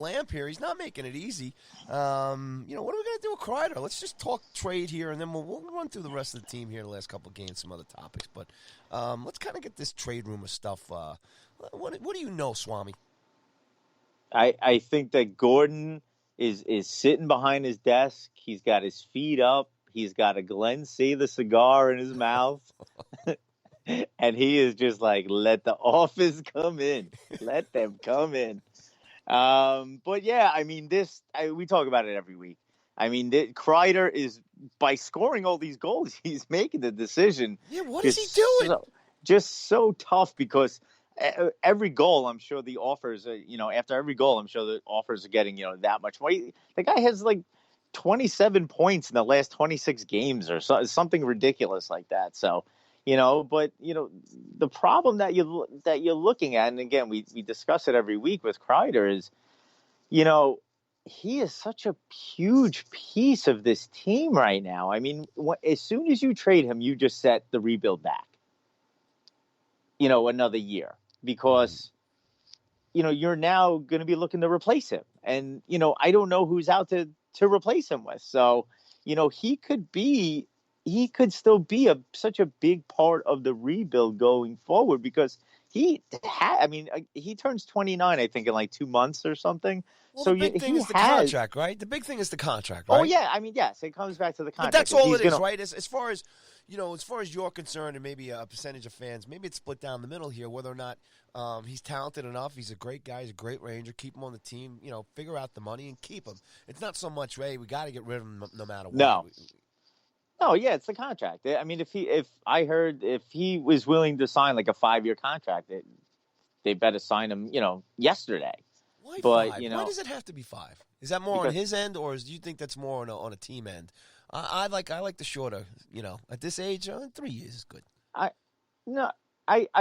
Lamp here. He's not making it easy. What are we going to do with Kreider? Let's just talk trade here, and then we'll run through the rest of the team here the last couple of games, some other topics. But let's kind of get this trade rumor stuff. What do you know, Swami? I think that Gordon is sitting behind his desk. He's got his feet up. He's got a Glen C. the cigar in his mouth. And he is just like, let the office come in. Let them come in. But yeah, I mean, we talk about it every week. I mean, Kreider is, by scoring all these goals, he's making the decision. Yeah, what is he doing? Just so tough, because every goal, I'm sure the offers, after every goal, I'm sure the offers are getting, that much more. The guy has like 27 points in the last 26 games or something ridiculous like that. So, but the problem that you're looking at, and again, we discuss it every week with Kreider, is, he is such a huge piece of this team right now. I mean, as soon as you trade him, you just set the rebuild back, another year, because, you're now going to be looking to replace him. And, I don't know who's out to replace him with. So, he could still be such a big part of the rebuild going forward, because he turns 29, I think, in like 2 months or something. Well, so the big thing is the contract, right? The big thing is the contract, right? Oh yeah, I mean, yes, it comes back to the contract. But that's all it is, right? As far as you're concerned, and maybe a percentage of fans, maybe it's split down the middle here, whether or not he's talented enough. He's a great guy. He's a great Ranger. Keep him on the team. Figure out the money and keep him. It's not so much, we got to get rid of him no matter what. No, yeah, it's the contract. I mean, if he was willing to sign like a 5-year contract, they better sign him, yesterday. Why 5? Why does it have to be 5? Is that more on his end, or do you think that's more on a team end? I like the shorter. At this age, 3 years is good. I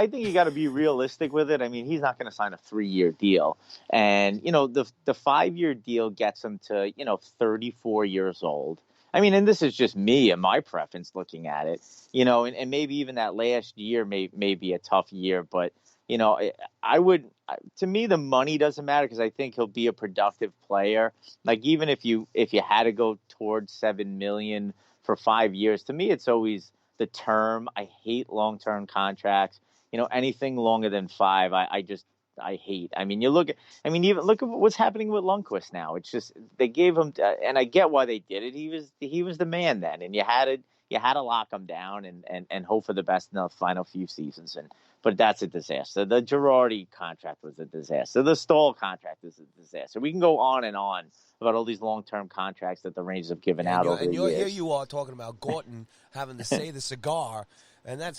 think you got to be realistic with it. I mean, he's not going to sign a 3-year deal, and the 5-year deal gets him to 34 years old. I mean, and this is just me and my preference looking at it, and maybe even that last year may be a tough year, but to me, the money doesn't matter, because I think he'll be a productive player. Like, even if you had to go towards $7 million for 5 years, to me, it's always the term. I hate long-term contracts. Anything longer than 5, I hate. I mean, even look at what's happening with Lundqvist now. It's just, they gave him, and I get why they did it. He was the man then, and you had to lock him down and hope for the best in the final few seasons. But that's a disaster. The Girardi contract was a disaster. The Stahl contract is a disaster. We can go on and on about all these long-term contracts that the Rangers have given out over the years. Here you are talking about Gorton having to say the cigar, and that's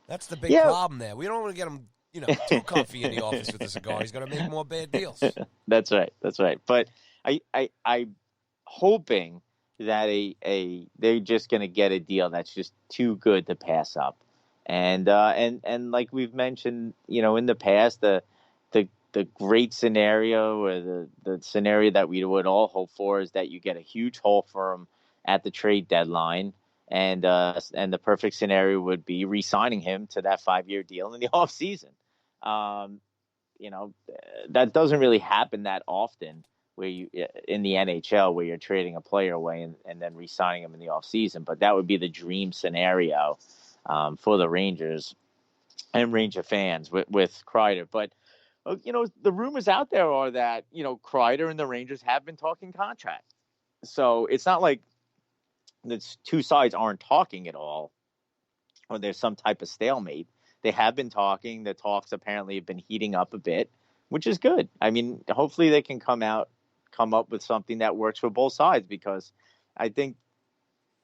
that's the big problem there. We don't want to get him too comfy in the office with the cigar. He's going to make more bad deals. That's right. But I'm hoping that they're just going to get a deal that's just too good to pass up. And like we've mentioned, in the past, the great scenario, or the scenario that we would all hope for, is that you get a huge haul for him at the trade deadline. And the perfect scenario would be re-signing him to that 5-year deal in the off season. That doesn't really happen that often, where you, in the NHL, where you're trading a player away and then re-signing him in the off season. But that would be the dream scenario for the Rangers and Ranger fans with Kreider. But the rumors out there are that Kreider and the Rangers have been talking contract. So it's not like the two sides aren't talking at all, or there's some type of stalemate. They have been talking. The talks apparently have been heating up a bit, which is good. I mean, hopefully they can come up with something that works for both sides, because I think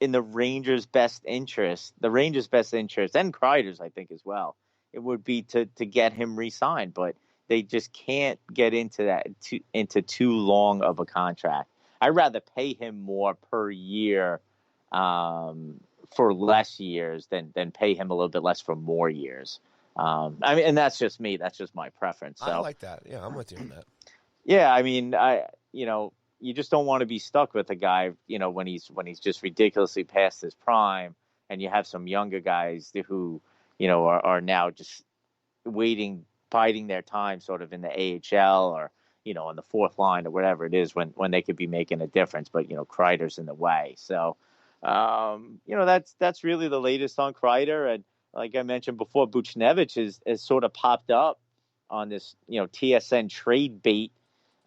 in the Rangers' best interest, and Kreider's, I think, as well, it would be to get him re-signed. But they just can't get into too long of a contract. I'd rather pay him more per year for less years than pay him a little bit less for more years. And that's just me. That's just my preference. So, I like that. Yeah, I'm with you on that. Yeah, I mean, you just don't want to be stuck with a guy, when he's just ridiculously past his prime, and you have some younger guys who, are now just biding their time sort of in the AHL, or, on the fourth line or whatever it is when they could be making a difference. But, Kreider's in the way. So, that's really the latest on Kreider. And like I mentioned before, Buchnevich has sort of popped up on this, TSN trade bait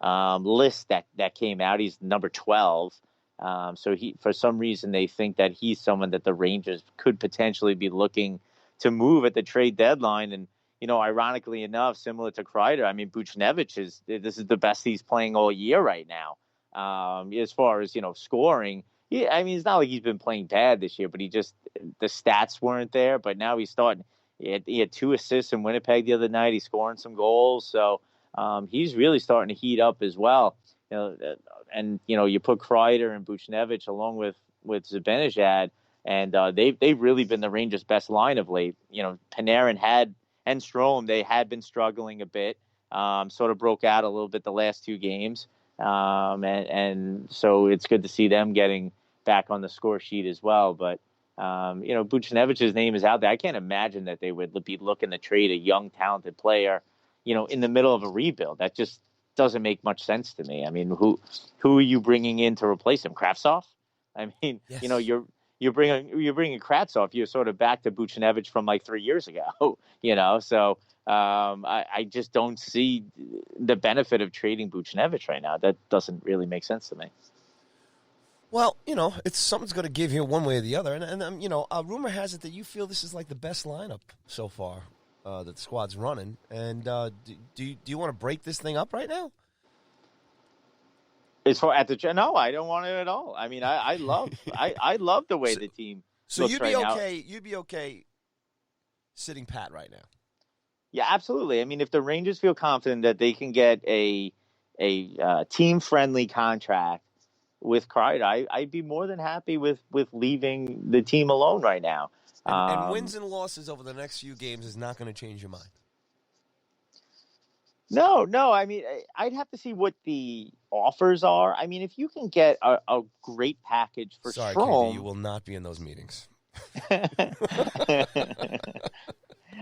list that came out. He's number 12. So for some reason, they think that he's someone that the Rangers could potentially be looking to move at the trade deadline. And, ironically enough, similar to Kreider, I mean, Buchnevich this is the best he's playing all year right now. As far as, scoring, I mean, it's not like he's been playing bad this year, but the stats weren't there. But now he's starting. He had 2 assists in Winnipeg the other night. He's scoring some goals. So he's really starting to heat up as well. And you put Kreider and Buchnevich along with Zibanejad, and they've really been the Rangers' best line of late. Panarin and Strome, they had been struggling a bit. Sort of broke out a little bit the last 2 games, and so it's good to see them getting back on the score sheet as well. But Buchnevich's name is out there. I can't imagine that they would be looking to trade a young, talented player, in the middle of a rebuild. That just doesn't make much sense to me. I mean, who are you bringing in to replace him? Kravtsov? I mean, yes. You're bringing Kravtsov. You're sort of back to Buchnevich from like 3 years ago. So I just don't see the benefit of trading Buchnevich right now. That doesn't really make sense to me. Well, it's something's going to give here one way or the other. And rumor has it that you feel this is like the best lineup so far that the squad's running. And do you want to break this thing up right now? No, I don't want it at all. I mean, I love the way the team looks you'd right be now. okay. You'd be okay sitting pat right now. Yeah, absolutely. I mean, if the Rangers feel confident that they can get a team-friendly contract with Kreider, I'd be more than happy with leaving the team alone right now. And wins and losses over the next few games is not going to change your mind. No. I mean, I'd have to see what the offers are. I mean, if you can get a great package for Sorry, Strome, KD, you will not be in those meetings.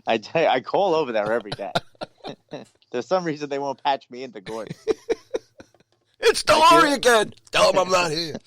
I tell you, I call over there every day. There's some reason they won't patch me into Gordon. It's DeLury again. Tell him I'm not here.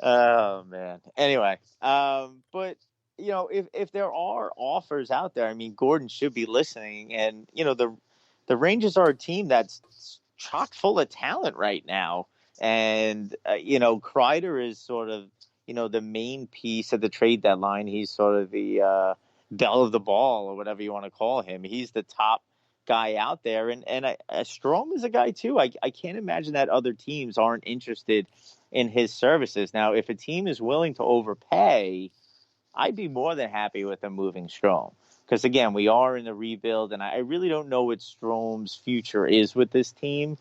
Oh man. Anyway, but if there are offers out there, I mean, Gordon should be listening. And the Rangers are a team that's chock full of talent right now. And Kreider is sort of the main piece of the trade deadline. He's sort of the belle of the ball, or whatever you want to call him. He's the top guy out there, and Strome is a guy too. I can't imagine that other teams aren't interested in his services. Now, if a team is willing to overpay, I'd be more than happy with them moving Strome. Because again, we are in the rebuild, and I really don't know what Strome's future is with this team.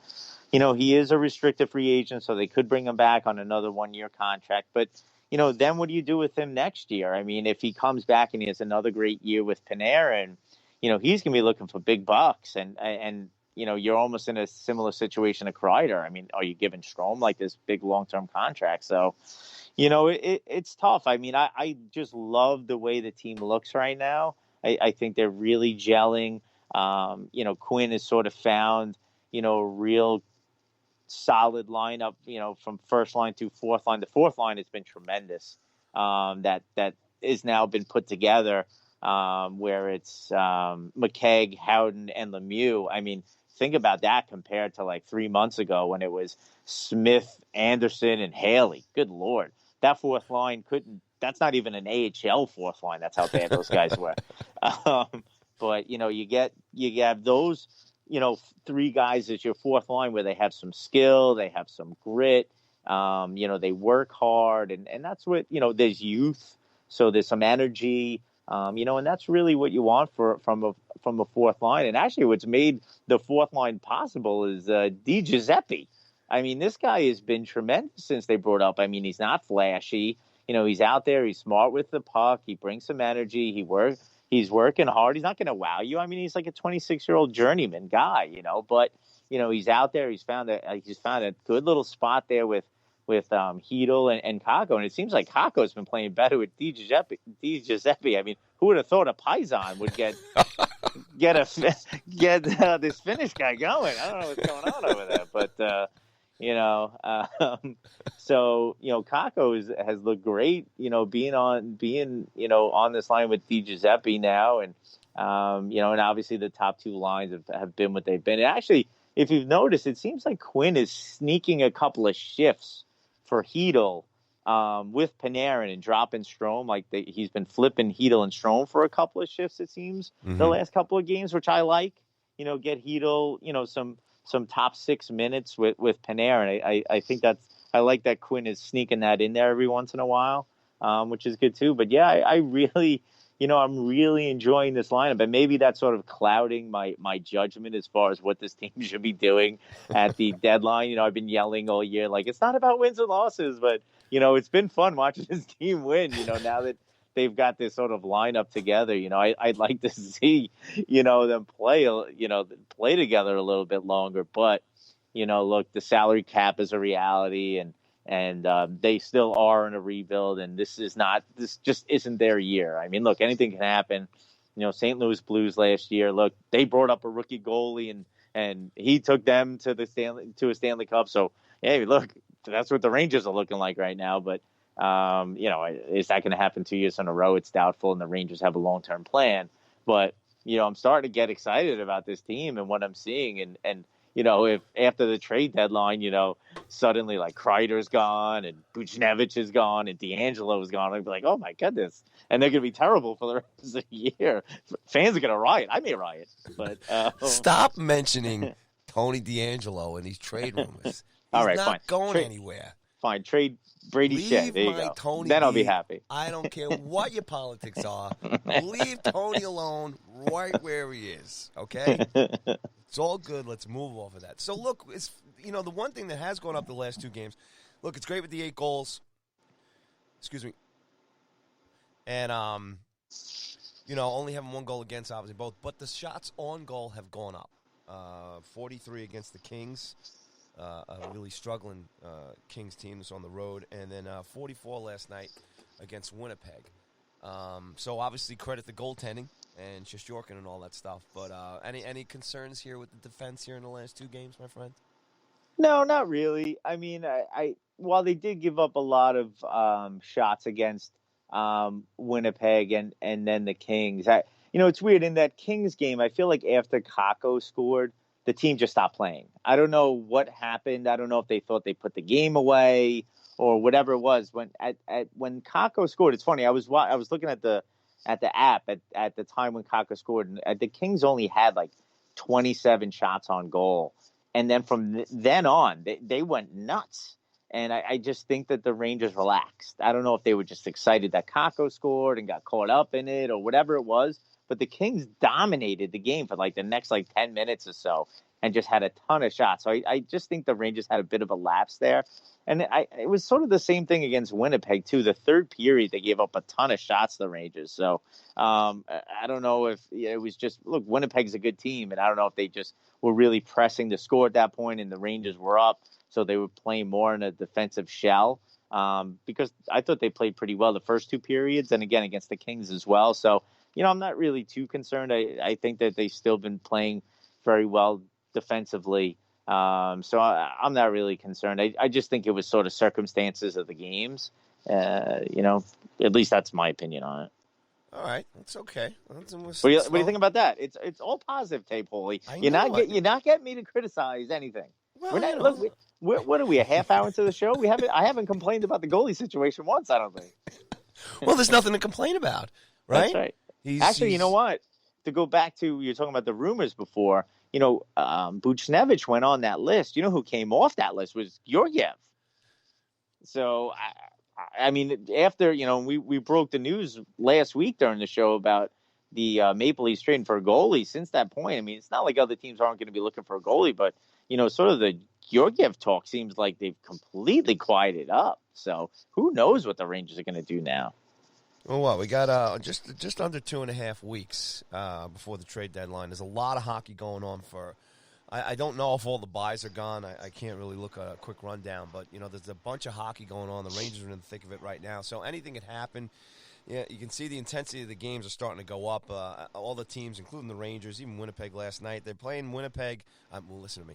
He is a restricted free agent, so they could bring him back on another 1-year contract. But then what do you do with him next year? I mean, if he comes back and he has another great year with Panarin, he's going to be looking for big bucks. And you're almost in a similar situation to Kreider. I mean, are you giving Strome like this big long-term contract? So, it's tough. I mean, I just love the way the team looks right now. I think they're really gelling. Quinn has sort of found, a real solid lineup, from first line to fourth line. The fourth line has been tremendous. That is now been put together, where it's McKegg, Howden, and Lemieux. I mean, think about that compared to like 3 months ago when it was Smith, Anderson, and Haley. Good Lord. That fourth line that's not even an AHL fourth line. That's how bad those guys were. But, you have those, 3 guys as your fourth line where they have some skill, they have some grit, they work hard, and that's what, there's youth. So there's some energy, and that's really what you want from a fourth line. And actually what's made the fourth line possible is Di Giuseppe. I mean, this guy has been tremendous since they brought up. I mean, he's not flashy. He's out there. He's smart with the puck. He brings some energy. He's working hard. He's not going to wow you. I mean, he's like a 26-year-old journeyman guy, but he's out there. He's found a good little spot there with Hedl and Kakko. And it seems like Kakko's been playing better with Di Giuseppe. I mean, who would have thought a Paisan would get this Finnish guy going? I don't know what's going on over there, but so Kako has looked great. Being on this line with Di Giuseppe now, and and obviously the top two lines have been what they've been. And actually, if you've noticed, it seems like Quinn is sneaking a couple of shifts for Hedel with Panarin and dropping Strome. Like he's been flipping Hedel and Strome for a couple of shifts, it seems, the last couple of games, which I like. Get Hedel, some top 6 minutes with Panarin. I think I like that Quinn is sneaking that in there every once in a while, which is good too. But yeah, I really, I'm really enjoying this lineup, and maybe that's sort of clouding my judgment as far as what this team should be doing at the deadline. I've been yelling all year, like, it's not about wins and losses, but it's been fun watching this team win. Now that they've got this sort of lineup together, I'd like to see, them play together a little bit longer. But, look, the salary cap is a reality, and they still are in a rebuild, and this just isn't their year. I mean, look, anything can happen. St. Louis Blues last year, look, they brought up a rookie goalie, and he took them to a Stanley Cup. So, hey, look, that's what the Rangers are looking like right now. But is that going to happen 2 years in a row? It's doubtful, and the Rangers have a long-term plan. But, I'm starting to get excited about this team and what I'm seeing. And if after the trade deadline, suddenly like Kreider's gone and Buchnevich is gone and D'Angelo is gone, I'd be like, oh, my goodness. And they're going to be terrible for the rest of the year. Fans are going to riot. I may riot. But stop mentioning Tony D'Angelo and these trade rumors. All right, not fine. going anywhere. Fine, trade Brady Shea. There you go. Tony then I'll be happy. I don't care what your politics are. Leave Tony alone right where he is, okay? It's all good. Let's move off of that. So, look, it's the one thing that has gone up the last 2 games. Look, it's great with the 8 goals. Excuse me. And, only having 1 goal against, obviously, both. But the shots on goal have gone up. 43 against the Kings. A really struggling Kings team that's on the road, and then 44 last night against Winnipeg. So obviously credit the goaltending and Shesterkin and all that stuff. But any concerns here with the defense here in the last 2 games, my friend? No, not really. I mean, I while they did give up a lot of shots against Winnipeg and then the Kings, it's weird in that Kings game. I feel like after Kakko scored, the team just stopped playing. I don't know what happened. I don't know if they thought they put the game away or whatever it was. When Kakko scored, it's funny. I was looking at the app at the time when Kakko scored, and the Kings only had like 27 shots on goal, and then from then on they went nuts. And I just think that the Rangers relaxed. I don't know if they were just excited that Kakko scored and got caught up in it or whatever it was. But the Kings dominated the game for like the next 10 minutes or so and just had a ton of shots. So I just think the Rangers had a bit of a lapse there. And it was sort of the same thing against Winnipeg, too. The third period, they gave up a ton of shots to the Rangers. So I don't know if it was just, look, Winnipeg's a good team. And I don't know if they just were really pressing to score at that point and the Rangers were up. So they were playing more in a defensive shell. Because I thought they played pretty well the first 2 periods and again against the Kings as well. So, I'm not really too concerned. I think that they've still been playing very well defensively. So I'm not really concerned. I just think it was sort of circumstances of the games. At least that's my opinion on it. All right, that's okay. What do you think about that? It's all positive, Tape Holy. You're not getting me to criticize anything. Well, what are we, a half hour into the show? I haven't complained about the goalie situation once, I don't think. Well, there's nothing to complain about, right? That's right. Actually, you know what? To go back to, you were talking about the rumors before, Buchnevich went on that list. You know who came off that list was Georgiev. So, I mean, after, we broke the news last week during the show about the Maple Leafs trading for a goalie. Since that point, I mean, it's not like other teams aren't going to be looking for a goalie, but, sort of the Georgiev talk seems like they've completely quieted up. So who knows what the Rangers are going to do now? Well, what we got just under 2.5 weeks before the trade deadline. There's a lot of hockey going on. I don't know if all the buys are gone. I can't really look at a quick rundown, but there's a bunch of hockey going on. The Rangers are in the thick of it right now, so anything could happen. Yeah, you can see the intensity of the games are starting to go up. All the teams, including the Rangers, even Winnipeg last night, they're playing Winnipeg. Well, listen to me.